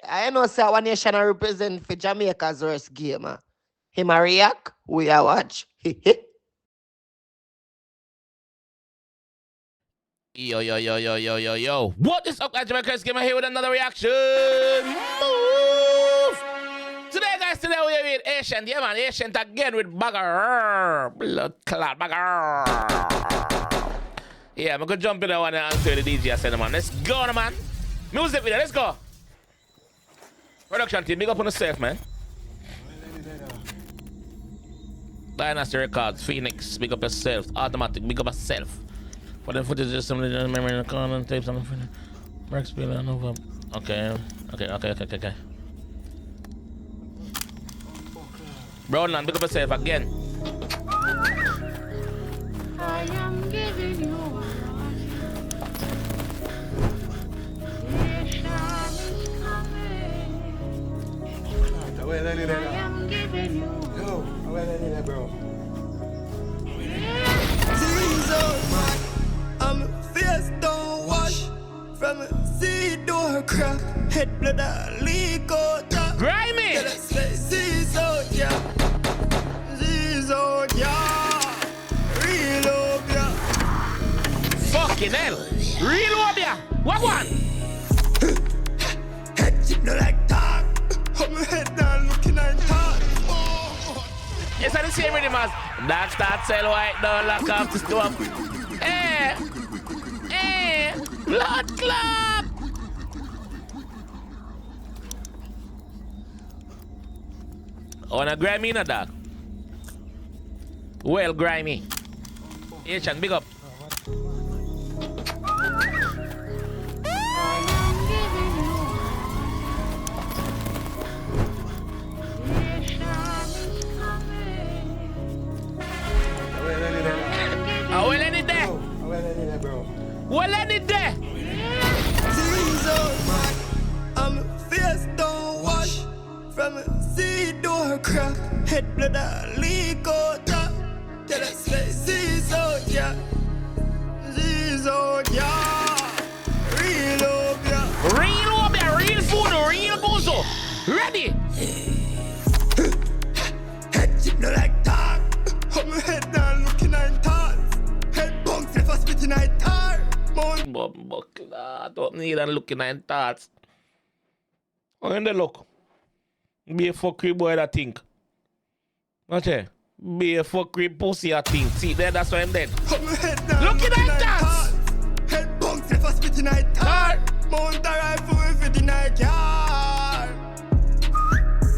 I know say one nation I represent for Jamaica's worst game. Him a react, we a watch. Yo, yo, yo, yo, yo, yo, yo. What is up, guys? JAMAICA'S here with another reaction. Move! Today, guys, we are with Ayetian. Yeah, man, Ayetian again with Bagga Rrr. Blood clot, Bagga Rrr. Yeah, I'm going to jump in that one and answer the DJ I said, man. Let's go, man. Music video, let's go. Production team, big up on yourself, man. Dynasty Records, Phoenix, big up yourself. Automatic, big up yourself. For the footage, just some memory in the corner, tapes on the front. Mark Spiller, Nova. Okay. Brownland, big up yourself again. I am giving you a rush. I am giving you bro. I'm face don't wash from a sea door crack. Head blood a leak out. Grimy! Seas out, yeah. Seas out, yeah. Real up, yeah. Fucking hell! Real up, yeah! What one? Head chip no like talk. I'm head down looking at talk. It's the same rhythm as that start sell white, don't lock off the stove. Blood club! On a grimy in a dog. Well, grimy. Ayetian, big up. Well, any day. Well, any day. I'm face don't wash from a sea door crack. Head blood a leak out. Tell us seas out, yeah. Seas out, yeah. Real up, yeah. Real up, yeah. Real food, real gozo. Ready? Head chip no like talk. I'm head down looking at thoughts. Head bunks if I spit in I tar. I don't need and looking at thoughts. When they look, be a fuckery boy that think. Watch it. Be a fuckery pussy I think. See there, that's why I'm dead. Looking at thoughts. Head bunks if I spit in I tar. Mount a rifle if it in I car.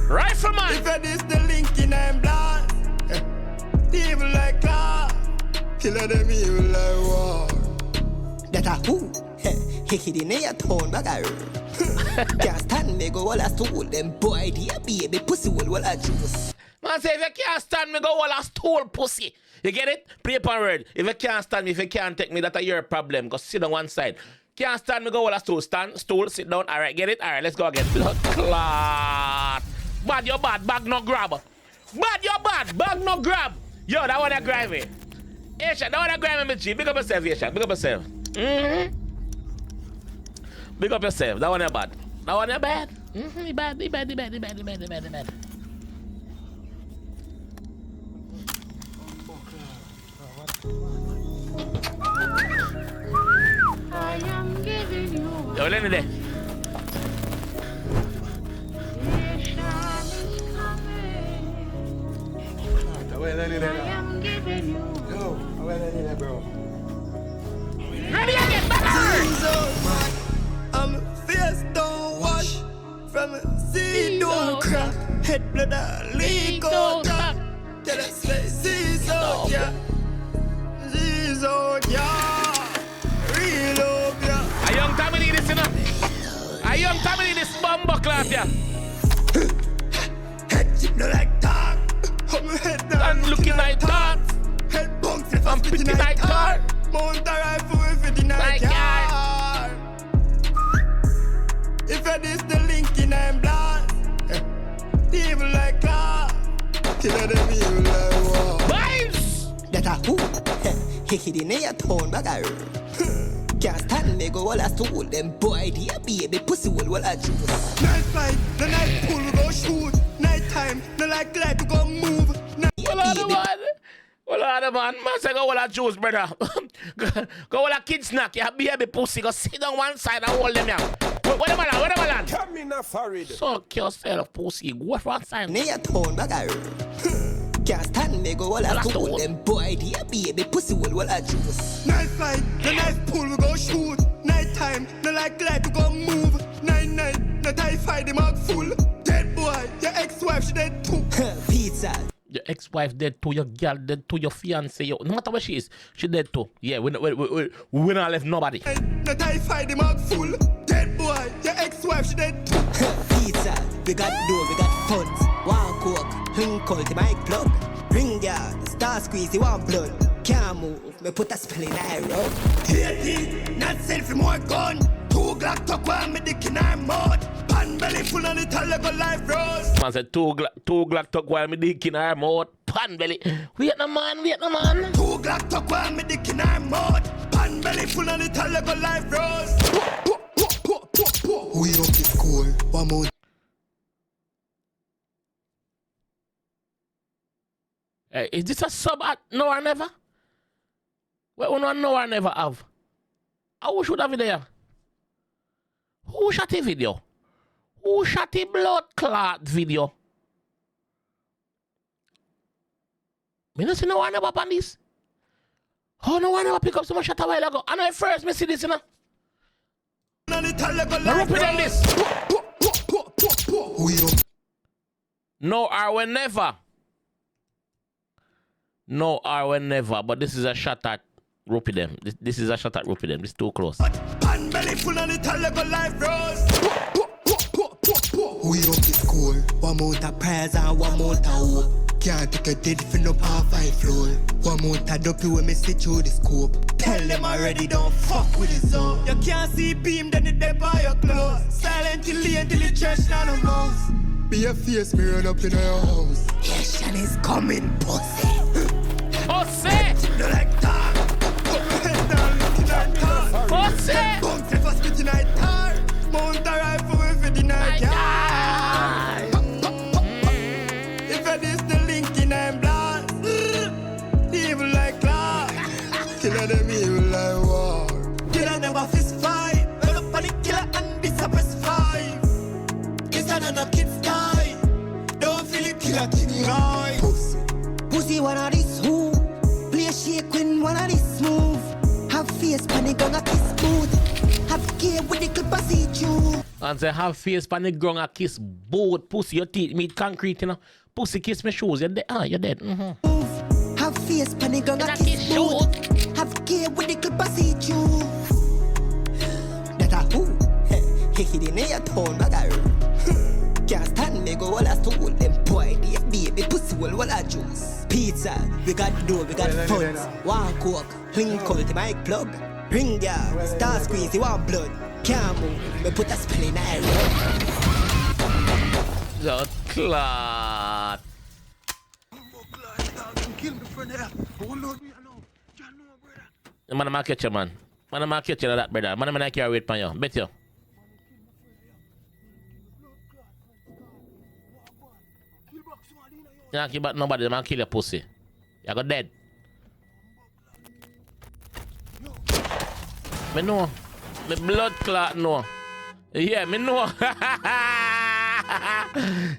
Rifleman. If it is the link in I'm blast. Evil like claw. Killer them evil like war. That a who? He hid in a tone Bagga Rrr. Can't stand me go all a stool. Them boy dear baby pussy will a juice. Man say if you can't stand me, go all a stool pussy. You get it? Play upon word. If you can't stand me, if you can't take me, that's your problem. Go sit on one side. Can't stand me, go all a stool. Stand, stool, sit down. Alright, get it? Alright, let's go again. Blood clot. Bad, you're bad. Bag no grab. Bad, you're bad. Bag no grab. Yo, that one I grab me. Ayetian, that one I grab me, G. Big up yourself, Ayetian. Big up yourself. Big up yourself. That one you bad. That one you bad. He bad. I am giving you a Yo, let me there. I am giving you bro. Ready again, Bagga Rrr. I'm face don't wash from a sea door crack. Head blood a leak out. Tell us seas out, yeah. Seas out, yeah. Real up, yeah. A young Tommy need this, you know. A young Tommy need this bumbo clap, yeah. Head chip no like talk. I'm head down And looking like that. Head bunks if I'm I spit in picking I like car. that. Mount a rifle if it in I Like car. If it is the link in I'm blast. Evil like claw. Killer them evil like war. Vibes! That a who? He hid in a tone Bagga Rrr. Can't stand me me go all a stool. Them boy, dear baby, pussy will a juice. Night flight, the night pool we go shoot. Night time, the light to go move. Well, on the man. Well, on the man. Man say go all a juice, brother. Go all a kid snack. You have baby pussy. Go sit down one side and hold them here. Where the man? Where the man? Come in a farid. Suck yourself, pussy. Go for one side. Near tone, Bagga Rrr. Can't stand me go all a stool. Them boy, dear baby, pussy will a juice. Night flight, the night pool we go shoot. Night time, the light to go move. Night, the tie fight the mark full. Dead boy, your ex-wife she dead too. Pizza. Your ex-wife dead too, your girl dead too, your fiance, no matter what she is, she dead too. Yeah, we not left nobody. The tie fight the mark full. Dead boy, your ex-wife she dead too. Pizza. We got dough, we got funds. One coke, ring cult, mic plug. Ring girl, star squeeze, you want blood. Can't move, me put a spell in her rug. TNT, not selfie more gun. 2 Glock talk while me dick in her mouth. Pan belly full on the tall go life rose. Man said two Glock talk while me dick in her mouth. Pan belly. Wait no man. 2 Glock talk while me dick in her mouth. Pan belly full on the tall go life rose. We up the school, one more. Hey, is this a sub at No or Never? Well, we don't know or never have. Who should have it there? Who shot a video? Who shot a blood clot video? Me not see no one never on this. Oh, no one never pick up so much shot a while ago. I know first me see this, you know. Now represent this. No or we never. No or we never. But this is a shot at Ropey them. This is a shot at Ropey them. This is too close. Pan belly full on the go life rose. We up the school. One month of prayers and one month of hope. Can't take a dead for no par 5 floor. One month of dopey when me see through the scope. Tell them already don't fuck with the zone. You can't see beam then it dead by your clothes. Silently until the church down the mouse. Be a face me run up in your house. Ayetian is coming, pussy. Pussy! You like that? Put my head down looking at that. Pussy! Bounce if I spit in a tar. Mount a rifle with the night yard. If I this the link in I'm blast. Evil like Clark. Killer them evil like war. Killer never fist fight. Run up on the killer and this a press 5. It's another kid's die. Don't feel it killer king right. Pussy one of this who? Play shake when one of this move. Have face panic on a kiss boot. Have care with the clip I see you. And say have face pan the ground a kiss both pussy your teeth meet concrete, you know. Pussy kiss me shoes, you're dead. You're dead. Move. Have face panic on a kiss boot. Have care with the clip I see you. That a who? He in your tone, Bagga Rrr. Can't stand me go all a stool. Them boy, dear baby, pussy will a juice. Pizza, we got dough, we got funds. One coke, ring cult, mic plug. Ring girl, star squeeze, you want blood. Can't move, me put a spell in her rug. The clot. Man, I'm catch you, man. Man, I'm catch you that, brother. Man, I'm not carry weight pan you. Bet you. You can't keep nobody, they man kill your pussy. You go dead. Me know. Me blood clot know. Yeah, me know.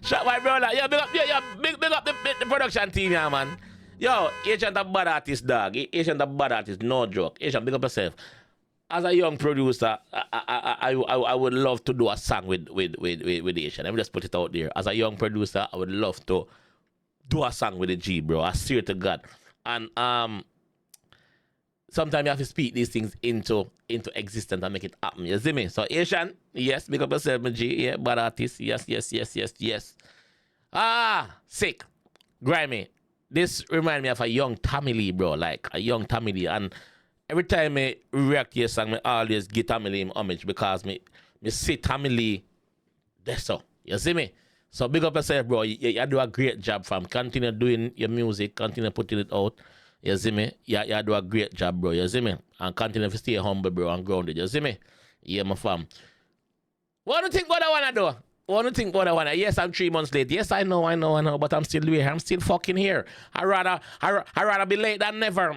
Shut my brother. Yeah, big up the production team, yeah, man. Yo, Ayetian a bad artist, dog. Ayetian a bad artist, no joke. Ayetian, big up yourself. As a young producer, I would love to do a song with Ayetian. Let me just put it out there. As a young producer, I would love to do a song with the G, bro. I swear to God. And sometimes you have to speak these things into existence and make it happen. You see me? So Ayetian, yes, big up yourself, my G. Yeah, bad artist. Yes. Sick. Grimy. This reminds me of a young Tommy Lee, bro. Like a young Tommy Lee. And every time I react to your song, I always give Tommy Lee homage because me see Tommy Lee there. So you see me? So big up yourself, bro. You do a great job, fam. Continue doing your music, continue putting it out. You see me? You do a great job, bro. You see me? And continue to stay humble, bro, and grounded. You see me? Yeah, my fam. What do you think what I wanna do? What do you think what I wanna? Yes, I'm 3 months late. Yes, I know, but I'm still here. I'm still fucking here. I rather be late than never.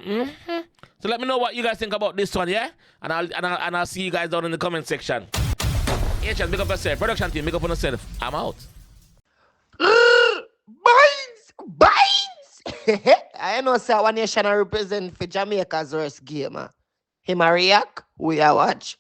So let me know what you guys think about this one, yeah? And I'll see you guys down in the comment section. Ayetian, big up yourself. Production team, big up on yourself. I'm out. Binds! I know, sir, one nation I represent for Jamaica's worst game. Him a react, we a watch.